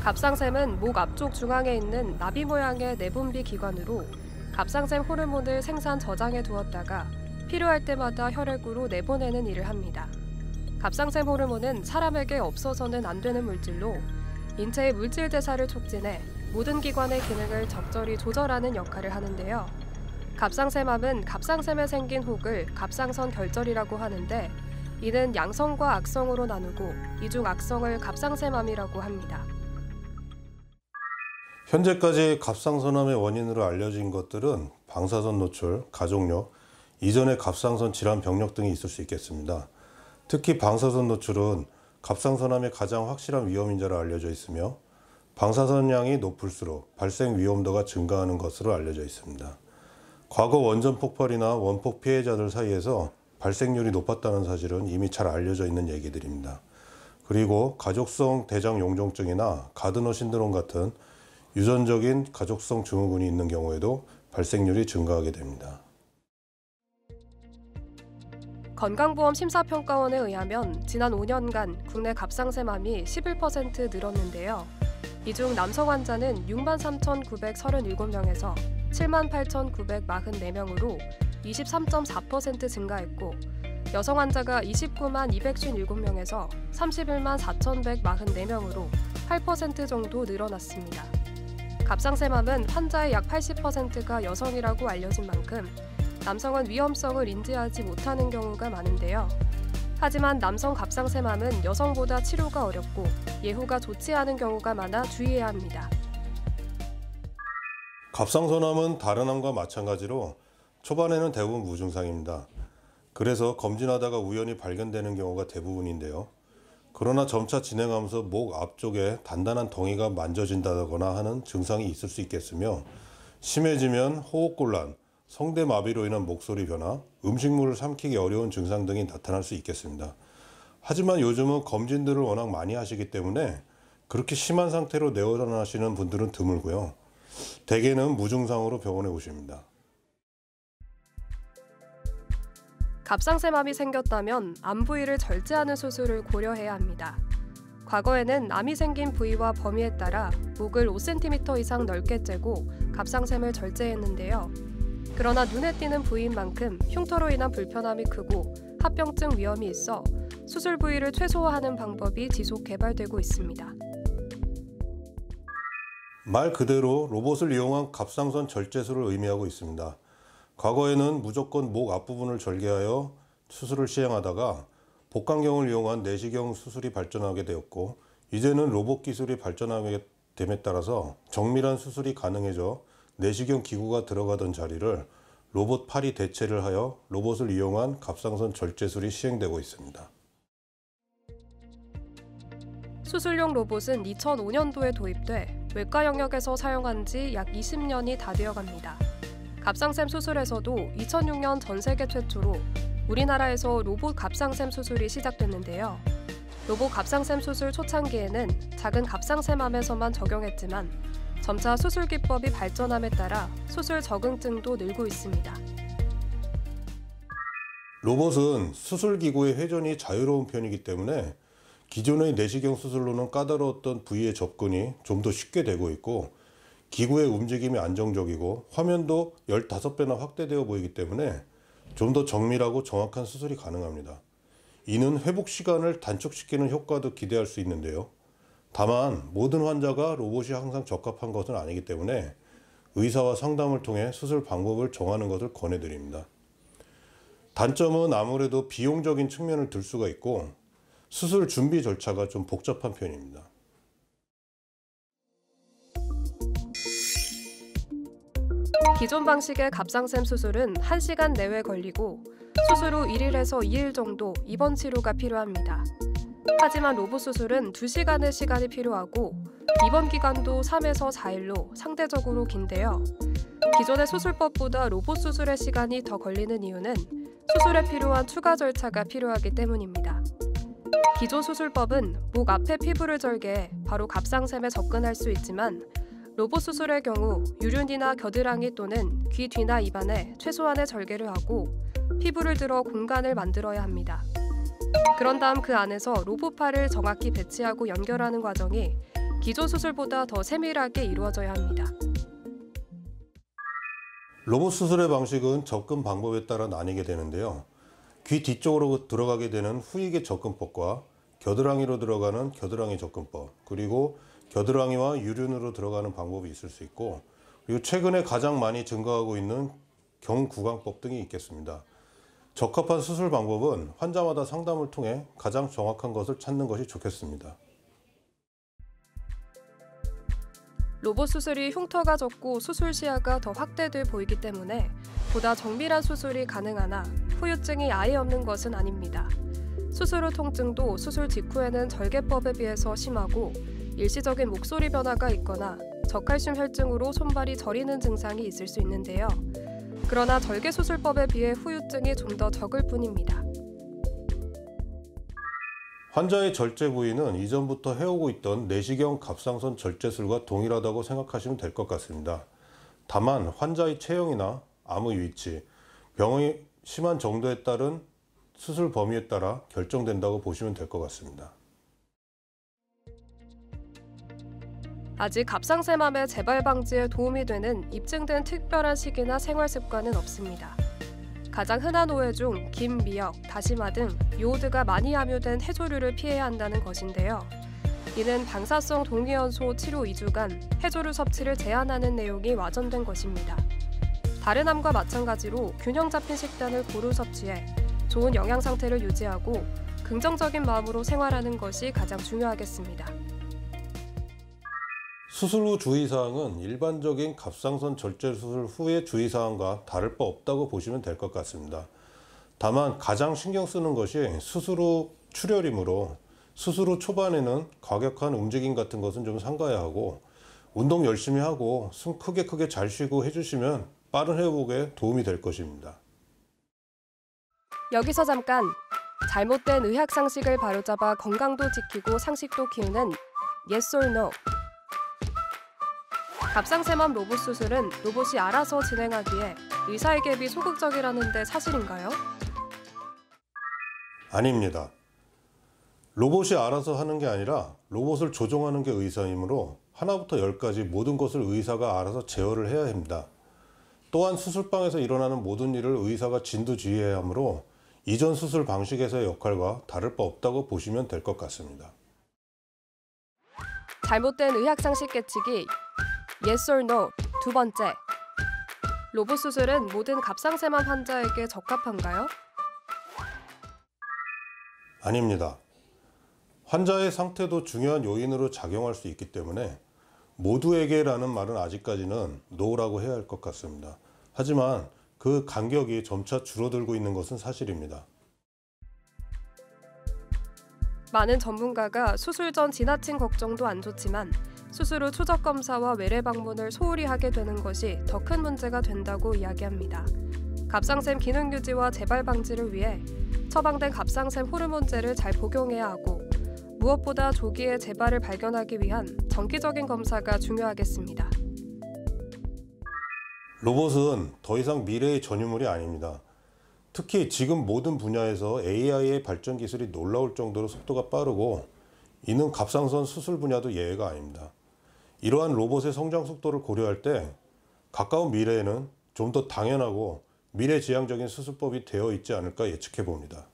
갑상샘은 목 앞쪽 중앙에 있는 나비 모양의 내분비 기관으로 갑상샘 호르몬을 생산 저장해 두었다가 필요할 때마다 혈액으로 내보내는 일을 합니다. 갑상샘 호르몬은 사람에게 없어서는 안 되는 물질로 인체의 물질 대사를 촉진해 모든 기관의 기능을 적절히 조절하는 역할을 하는데요. 갑상샘암은 갑상샘에 생긴 혹을 갑상선 결절이라고 하는데 이는 양성과 악성으로 나누고 이 중 악성을 갑상샘암이라고 합니다. 현재까지 갑상선암의 원인으로 알려진 것들은 방사선 노출, 가족력, 이전의 갑상선 질환 병력 등이 있을 수 있겠습니다. 특히 방사선 노출은 갑상선암의 가장 확실한 위험 인자로 알려져 있으며 방사선량이 높을수록 발생 위험도가 증가하는 것으로 알려져 있습니다. 과거 원전 폭발이나 원폭 피해자들 사이에서 발생률이 높았다는 사실은 이미 잘 알려져 있는 얘기들입니다. 그리고 가족성 대장 용종증이나 가드너 신드롬 같은 유전적인 가족성 증후군이 있는 경우에도 발생률이 증가하게 됩니다. 건강보험 심사평가원에 의하면 지난 5년간 국내 갑상샘암이 11% 늘었는데요. 이 중 남성 환자는 63,937명에서 78,944명으로 23.4% 증가했고 여성 환자가 292,257명에서 314,144명으로 8% 정도 늘어났습니다. 갑상샘암은 환자의 약 80%가 여성이라고 알려진 만큼 남성은 위험성을 인지하지 못하는 경우가 많은데요. 하지만 남성 갑상샘암은 여성보다 치료가 어렵고 예후가 좋지 않은 경우가 많아 주의해야 합니다. 갑상선암은 다른 암과 마찬가지로 초반에는 대부분 무증상입니다. 그래서 검진하다가 우연히 발견되는 경우가 대부분인데요. 그러나 점차 진행하면서 목 앞쪽에 단단한 덩이가 만져진다거나 하는 증상이 있을 수 있겠으며 심해지면 호흡곤란, 성대마비로 인한 목소리 변화, 음식물을 삼키기 어려운 증상 등이 나타날 수 있겠습니다. 하지만 요즘은 검진들을 워낙 많이 하시기 때문에 그렇게 심한 상태로 내원하시는 분들은 드물고요. 대개는 무증상으로 병원에 오십니다. 갑상샘암이 생겼다면 암 부위를 절제하는 수술을 고려해야 합니다. 과거에는 암이 생긴 부위와 범위에 따라 목을 5cm 이상 넓게 째고 갑상샘을 절제했는데요. 그러나 눈에 띄는 부위인 만큼 흉터로 인한 불편함이 크고 합병증 위험이 있어 수술 부위를 최소화하는 방법이 지속 개발되고 있습니다. 말 그대로 로봇을 이용한 갑상선 절제술을 의미하고 있습니다. 과거에는 무조건 목 앞부분을 절개하여 수술을 시행하다가 복강경을 이용한 내시경 수술이 발전하게 되었고 이제는 로봇 기술이 발전하게 됨에 따라서 정밀한 수술이 가능해져 내시경 기구가 들어가던 자리를 로봇 팔이 대체를 하여 로봇을 이용한 갑상선 절제술이 시행되고 있습니다. 수술용 로봇은 2005년도에 도입돼 외과 영역에서 사용한 지 약 20년이 다 되어갑니다. 갑상샘 수술에서도 2006년 전 세계 최초로 우리나라에서 로봇 갑상샘 수술이 시작됐는데요. 로봇 갑상샘 수술 초창기에는 작은 갑상샘암에서만 적용했지만 점차 수술 기법이 발전함에 따라 수술 적응증도 늘고 있습니다. 로봇은 수술 기구의 회전이 자유로운 편이기 때문에 기존의 내시경 수술로는 까다로웠던 부위의 접근이 좀 더 쉽게 되고 있고 기구의 움직임이 안정적이고 화면도 15배나 확대되어 보이기 때문에 좀 더 정밀하고 정확한 수술이 가능합니다. 이는 회복 시간을 단축시키는 효과도 기대할 수 있는데요. 다만 모든 환자가 로봇이 항상 적합한 것은 아니기 때문에 의사와 상담을 통해 수술 방법을 정하는 것을 권해드립니다. 단점은 아무래도 비용적인 측면을 들 수가 있고 수술 준비 절차가 좀 복잡한 편입니다. 기존 방식의 갑상샘 수술은 1시간 내외 걸리고 수술 후 1일에서 2일 정도 입원 치료가 필요합니다. 하지만 로봇 수술은 2시간의 시간이 필요하고 입원 기간도 3에서 4일로 상대적으로 긴데요. 기존의 수술법보다 로봇 수술의 시간이 더 걸리는 이유는 수술에 필요한 추가 절차가 필요하기 때문입니다. 기존 수술법은 목 앞에 피부를 절개해 바로 갑상샘에 접근할 수 있지만 로봇 수술의 경우 유륜이나 겨드랑이 또는 귀 뒤나 입안에 최소한의 절개를 하고 피부를 들어 공간을 만들어야 합니다. 그런 다음 그 안에서 로봇팔을 정확히 배치하고 연결하는 과정이 기존 수술보다 더 세밀하게 이루어져야 합니다. 로봇 수술의 방식은 접근 방법에 따라 나뉘게 되는데요. 귀 뒤쪽으로 들어가게 되는 후이개 접근법과 겨드랑이로 들어가는 겨드랑이 접근법, 그리고 겨드랑이와 유륜으로 들어가는 방법이 있을 수 있고, 그리고 최근에 가장 많이 증가하고 있는 경구강법 등이 있겠습니다. 적합한 수술 방법은 환자마다 상담을 통해 가장 정확한 것을 찾는 것이 좋겠습니다. 로봇 수술이 흉터가 적고 수술 시야가 더 확대돼 보이기 때문에 보다 정밀한 수술이 가능하나 후유증이 아예 없는 것은 아닙니다. 수술 후 통증도 수술 직후에는 절개법에 비해서 심하고 일시적인 목소리 변화가 있거나 저칼슘 혈증으로 손발이 저리는 증상이 있을 수 있는데요. 그러나 절개 수술법에 비해 후유증이 좀 더 적을 뿐입니다. 환자의 절제 부위는 이전부터 해오고 있던 내시경 갑상선 절제술과 동일하다고 생각하시면 될 것 같습니다. 다만 환자의 체형이나 암의 위치, 병의 심한 정도에 따른 수술 범위에 따라 결정된다고 보시면 될 것 같습니다. 아직 갑상샘암의 재발 방지에 도움이 되는 입증된 특별한 식이나 생활 습관은 없습니다. 가장 흔한 오해 중 김, 미역, 다시마 등 요오드가 많이 함유된 해조류를 피해야 한다는 것인데요. 이는 방사성 동위원소 치료 2주간 해조류 섭취를 제한하는 내용이 와전된 것입니다. 다른 암과 마찬가지로 균형 잡힌 식단을 고루 섭취해 좋은 영양 상태를 유지하고 긍정적인 마음으로 생활하는 것이 가장 중요하겠습니다. 수술 후 주의사항은 일반적인 갑상선 절제 수술 후의 주의사항과 다를 바 없다고 보시면 될 것 같습니다. 다만 가장 신경 쓰는 것이 수술 후 출혈이므로 수술 후 초반에는 과격한 움직임 같은 것은 좀 삼가야 하고, 운동 열심히 하고 숨 크게 잘 쉬고 해주시면 빠른 회복에 도움이 될 것입니다. 여기서 잠깐! 잘못된 의학 상식을 바로잡아 건강도 지키고 상식도 키우는 Yes or No. 갑상샘암 로봇 수술은 로봇이 알아서 진행하기에 의사의 개입이 소극적이라는데 사실인가요? 아닙니다. 로봇이 알아서 하는 게 아니라 로봇을 조종하는 게 의사이므로 하나부터 열까지 모든 것을 의사가 알아서 제어를 해야 합니다. 또한 수술방에서 일어나는 모든 일을 의사가 진두지휘해야 하므로 이전 수술 방식에서의 역할과 다를 바 없다고 보시면 될 것 같습니다. 잘못된 의학 상식 깨치기 Yes or No. 두 번째. 로봇 수술은 모든 갑상샘암 환자에게 적합한가요? 아닙니다. 환자의 상태도 중요한 요인으로 작용할 수 있기 때문에 모두에게라는 말은 아직까지는 NO라고 해야 할 것 같습니다. 하지만 그 간격이 점차 줄어들고 있는 것은 사실입니다. 많은 전문가가 수술 전 지나친 걱정도 안 좋지만 수술 후 추적 검사와 외래 방문을 소홀히 하게 되는 것이 더 큰 문제가 된다고 이야기합니다. 갑상샘 기능 유지와 재발 방지를 위해 처방된 갑상샘 호르몬제를 잘 복용해야 하고, 무엇보다 조기에 재발을 발견하기 위한 정기적인 검사가 중요하겠습니다. 로봇은 더 이상 미래의 전유물이 아닙니다. 특히 지금 모든 분야에서 AI의 발전 기술이 놀라울 정도로 속도가 빠르고, 이는 갑상선 수술 분야도 예외가 아닙니다. 이러한 로봇의 성장 속도를 고려할 때 가까운 미래에는 좀 더 당연하고 미래지향적인 수술법이 되어 있지 않을까 예측해 봅니다.